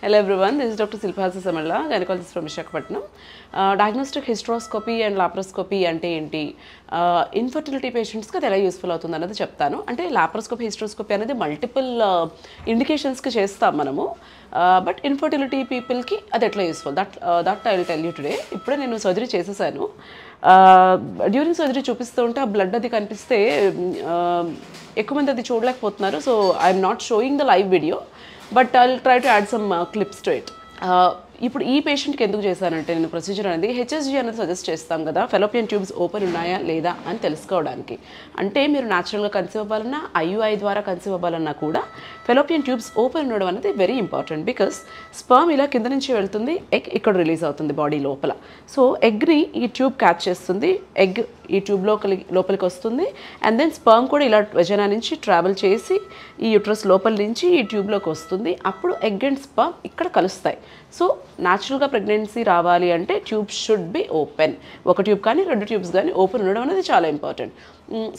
Hello everyone, this is Dr. Silpasa Samalla, gynecologist from Visakhapatnam. Diagnostic hysteroscopy and laparoscopy అంటే ఏంటి, infertility పేషెంట్స్కి అది ఎలా యూస్ఫుల్ అవుతుంది అన్నది చెప్తాను. అంటే లాప్రోస్కోపీ హిస్టరోస్కోపీ అనేది మల్టిపుల్ ఇండికేషన్స్కి చేస్తాం మనము, బట్ ఇన్ఫర్టిలిటీ పీపుల్కి అది ఎట్లా useful that I will tell you today. ఇప్పుడే నేను సర్జరీ చేసేసాను. డ్యూరింగ్ సర్జరీ చూపిస్తూ ఉంటే ఆ బ్లడ్ అది కనిపిస్తే ఎక్కువ మంది అది చూడలేకపోతున్నారు. So I'm not showing the live video, but I will try to add some clips to it. ఇప్పుడు ఈ పేషెంట్కి ఎందుకు చేశానంటే నేను ప్రొసీజర్ అనేది హెచ్ఎస్జీ అనేది సజెస్ట్ చేస్తాం కదా, ఫెలోపియన్ ట్యూబ్స్ ఓపెన్ ఉన్నాయా లేదా అని తెలుసుకోవడానికి. అంటే మీరు న్యాచురల్గా కన్సీవ్ అవ్వాలన్నా ఐయుఐ ద్వారా కన్సీవ్ అవ్వాలన్నా కూడా ఫెలోపియన్ ట్యూబ్స్ ఓపెన్ ఉండడం అనేది వెరీ ఇంపార్టెంట్. బికాస్ స్పర్మ్ ఇలా కింద నుంచి వెళ్తుంది, ఎగ్ ఇక్కడ రిలీజ్ అవుతుంది బాడీ లోపల. సో ఎగ్ని ఈ ట్యూబ్ క్యాచ్ చేస్తుంది, ఎగ్ ఈ ట్యూబ్ లోపలికి వస్తుంది, అండ్ దెన్ స్పర్మ్ కూడా ఇలా వెజైనా నుంచి ట్రావెల్ చేసి ఈ యూట్రస్ లోపల నుంచి ఈ ట్యూబ్లోకి వస్తుంది. అప్పుడు ఎగ్ అండ్ స్పర్మ్ ఇక్కడ కలుస్తాయి. సో న్యాచురల్గా ప్రెగ్నెన్సీ రావాలి అంటే ట్యూబ్ షుడ్ బి ఓపెన్. ఒక ట్యూబ్ కానీ రెండు ట్యూబ్స్ కానీ ఓపెన్ ఉండడం అనేది చాలా ఇంపార్టెంట్.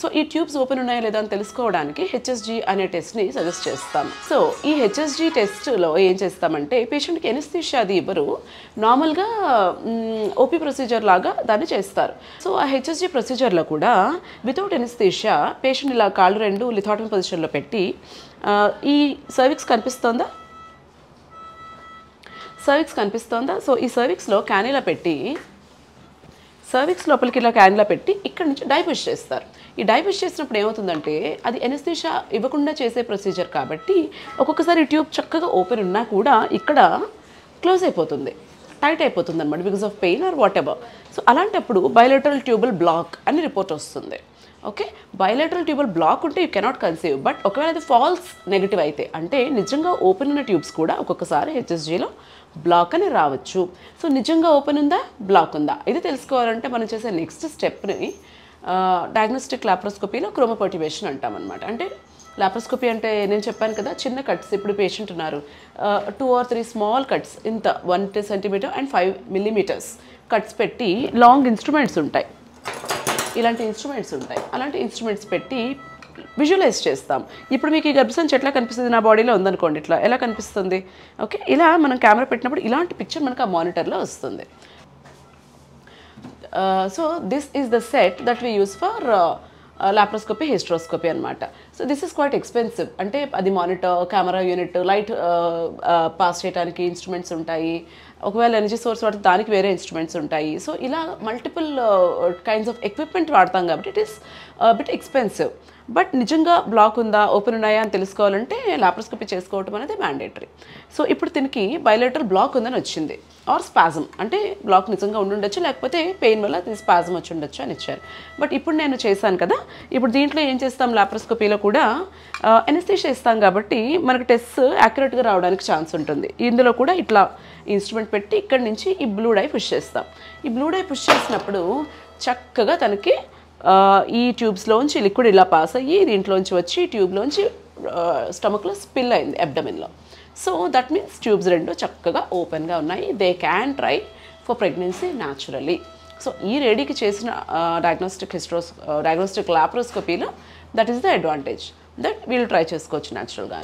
సో ఈ ట్యూబ్స్ ఓపెన్ ఉన్నాయా లేదా అని తెలుసుకోవడానికి హెచ్ఎస్జీ అనే టెస్ట్ని సజెస్ట్ చేస్తాం. సో ఈ హెచ్ఎస్జీ టెస్ట్లో ఏం చేస్తామంటే పేషెంట్కి ఎనస్థీషియా అది ఇవ్వరు, నార్మల్గా ఓపీ ప్రొసీజర్ లాగా దాన్ని చేస్తారు. సో ఆ హెచ్ఎస్జీ ప్రొసీజర్లో కూడా వితౌట్ ఎనస్థీషియా పేషెంట్ ఇలా కాళ్ళు రెండు లిథాటమీ పొజిషన్లో పెట్టి, ఈ సర్విక్స్ కనిపిస్తోందా, సర్విక్స్ కనిపిస్తోందా? సో ఈ సర్విక్స్లో క్యానిలా పెట్టి, సర్విక్స్ లోపలికి ఇలా క్యానిలా పెట్టి ఇక్కడ నుంచి డైపుష్ చేస్తారు. ఈ డైపుష్ చేసినప్పుడు ఏమవుతుందంటే అది ఎనస్థీషియా ఇవ్వకుండా చేసే ప్రొసీజర్ కాబట్టి ఒక్కొక్కసారి ట్యూబ్ చక్కగా ఓపెన్ ఉన్నా కూడా ఇక్కడ క్లోజ్ అయిపోతుంది, టైట్ అయిపోతుంది అనమాట, because of pain or what ever. So అలాంటప్పుడు బైలేటరల్ ట్యూబల్ బ్లాక్ అని రిపోర్ట్ వస్తుంది. ఓకే, బైలేటరల్ ట్యూబల్ బ్లాక్ ఉంటే యూ కెనాట్ కన్సీవ్. బట్ ఒకవేళ అది ఫాల్స్ నెగిటివ్ అయితే, అంటే నిజంగా ఓపెన్ ఉన్న ట్యూబ్స్ కూడా ఒక్కొక్కసారి హెచ్ఎస్జీలో బ్లాక్ అని రావచ్చు. సో నిజంగా ఓపెన్ ఉందా బ్లాక్ ఉందా ఇది తెలుసుకోవాలంటే మనం చేసే నెక్స్ట్ స్టెప్ని డయాగ్నోస్టిక్ లాప్రోస్కోపీలో క్రోమోపర్టివేషన్ అంటామన్నమాట. అంటే లాప్రోస్కోపీ అంటే నేను చెప్పాను కదా చిన్న కట్స్, ఇప్పుడు పేషెంట్ ఉన్నారు 2 or 3 స్మాల్ కట్స్, ఇంత 1 సెంటీమీటర్ అండ్ 5 millimeters కట్స్ పెట్టి లాంగ్ ఇన్స్ట్రుమెంట్స్ ఉంటాయి, ఇలాంటి ఇన్స్ట్రుమెంట్స్ ఉంటాయి. అలాంటి ఇన్స్ట్రుమెంట్స్ పెట్టి విజువలైజ్ చేస్తాం. ఇప్పుడు మీకు ఈ గర్భసంచి ఎట్లా కనిపిస్తుంది, నా బాడీలో ఉందనుకోండి, ఇట్లా ఎలా కనిపిస్తుంది. ఓకే, ఇలా మనం కెమెరా పెట్టినప్పుడు ఇలాంటి పిక్చర్ మనకు ఆ మానిటర్లో వస్తుంది. So this is the set that we use for laparoscopy hysteroscopy అనమాట. So this is quite expensive. అంటే అది monitor, camera unit, light pass చేయడానికి ఇన్స్ట్రుమెంట్స్ ఉంటాయి, ఒకవేళ ఎనర్జీ సోర్స్ వాడితే దానికి వేరే ఇన్స్ట్రుమెంట్స్ ఉంటాయి. సో ఇలా మల్టిపుల్ కైండ్స్ ఆఫ్ ఎక్విప్మెంట్ వాడతాం కాబట్టి it is bit expensive. But నిజంగా బ్లాక్ ఉందా ఓపెన్ ఉన్నాయా అని తెలుసుకోవాలంటే లాప్రోస్కోపీ చేసుకోవటం అనేది మ్యాండేటరీ. సో ఇప్పుడు దీనికి బైలేటరల్ బ్లాక్ ఉందని వచ్చింది, ఆర్ స్పాజమ్, అంటే బ్లాక్ నిజంగా ఉండుండొచ్చు, లేకపోతే పెయిన్ వల్ల అది స్పాజమ్ వచ్చి ఉండొచ్చు అని ఇచ్చారు. బట్ ఇప్పుడు నేను చేశాను కదా, ఇప్పుడు దీంట్లో ఏం చేస్తాం, లాప్రోస్కోపీలో కూడా ఎనస్థీషియా ఇస్తాం కాబట్టి మనకు టెస్ట్ యాక్యురేట్గా రావడానికి ఛాన్స్ ఉంటుంది. ఇందులో కూడా ఇట్లా ఇన్స్ట్రుమెంట్ పెట్టి ఇక్కడి నుంచి ఈ బ్లూ డై పుష్ చేస్తాం. ఈ బ్లూ డై పుష్ చేసినప్పుడు చక్కగా తనకి ఈ ట్యూబ్స్లోంచి లిక్విడ్ ఇలా పాస్ అయ్యి దీంట్లోంచి వచ్చి ట్యూబ్లోంచి స్టమక్లో స్పిల్ అయింది అబ్డమిన్లో. సో దట్ మీన్స్ ట్యూబ్స్ రెండు చక్కగా ఓపెన్గా ఉన్నాయి, they can try for pregnancy naturally. So ఈ లేడీకి చేసిన డయాగ్నోస్టిక్ లాప్రోస్కోపీలో that is the advantage, that వీళ్ళు ట్రై చేసుకోవచ్చు న్యాచురల్గా.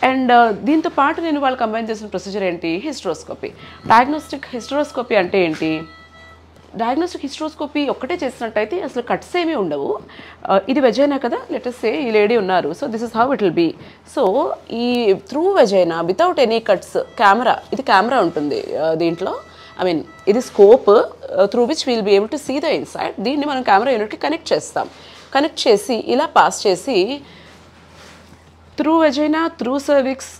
అండ్ దీంతో పాటు నేను వాళ్ళు కంబైన్ చేసిన ప్రొసీజర్ ఏంటి, హిస్టరోస్కోపీ. డయాగ్నోస్టిక్ హిస్టరోస్కోపీ అంటే ఏంటి, డయాగ్నోస్టిక్ హిస్టరోస్కోపీ ఒక్కటే చేసినట్టయితే అసలు కట్స్ ఏమీ ఉండవు. ఇది వెజైనా కదా, లెటస్ సే ఈ లేడీ ఉన్నారు, so this is how it will be. So ఈ through vagina without any cuts, camera, ఇది కెమెరా ఉంటుంది దీంట్లో, ఐ మీన్ ఇది scope through which will be able to see the inside. దీన్ని మనం కెమెరా యూనిట్కి కనెక్ట్ చేస్తాం. కనెక్ట్ చేసి ఇలా పాస్ చేసి త్రూ వెజైనా, త్రూ సర్విక్స్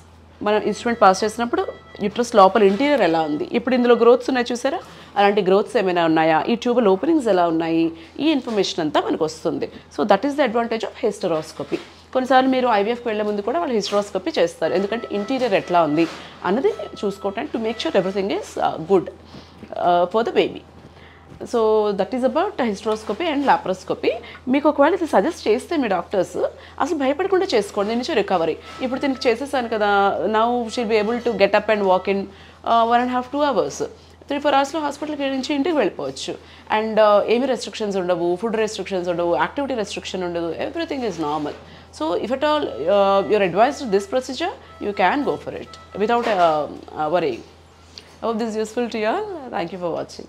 మనం ఇన్స్ట్రుమెంట్ పాస్ చేసినప్పుడు యూట్రస్ లోపల ఇంటీరియర్ ఎలా ఉంది, ఇప్పుడు ఇందులో గ్రోత్స్ ఉన్నాయి చూసారా, అలాంటి గ్రోత్స్ ఏమైనా ఉన్నాయా, ఈ ట్యూబల్ ఓపెనింగ్స్ ఎలా ఉన్నాయి, ఈ ఇన్ఫర్మేషన్ అంతా మనకు వస్తుంది. So that is the advantage of hysteroscopy. కొన్నిసార్లు మీరు ఐవీఎఫ్కి వెళ్ళే ముందు కూడా వాళ్ళు హిస్టరోస్కోపీ చేస్తారు, ఎందుకంటే ఇంటీరియర్ ఎట్లా ఉంది అన్నది చూసుకోవటానికి, to make sure everything is good for the baby. So that is about hysteroscopy and laparoscopy. మీకు ఒకవేళ ఇది సజెస్ట్ చేస్తే మీ డాక్టర్స్ అసలు భయపడకుండా చేసుకోండి, దీని నుంచి రికవరీ. ఇప్పుడు దీనికి చేసేసాను కదా, now she'll be able to get up and walk in 1.5-2 hours. 3-4 అవర్స్లో హాస్పిటల్కి నుంచి ఇంటికి వెళ్ళిపోవచ్చు. అండ్ ఏమి రెస్ట్రిక్షన్స్ ఉండవు, ఫుడ్ రెస్ట్రిక్షన్స్ ఉండవు, యాక్టివిటీ రెస్ట్రిక్షన్ ఉండదు, everything is normal. So if at all you're advised this procedure, you can go for it without worrying. I hope this is useful to you all. Thank you for watching.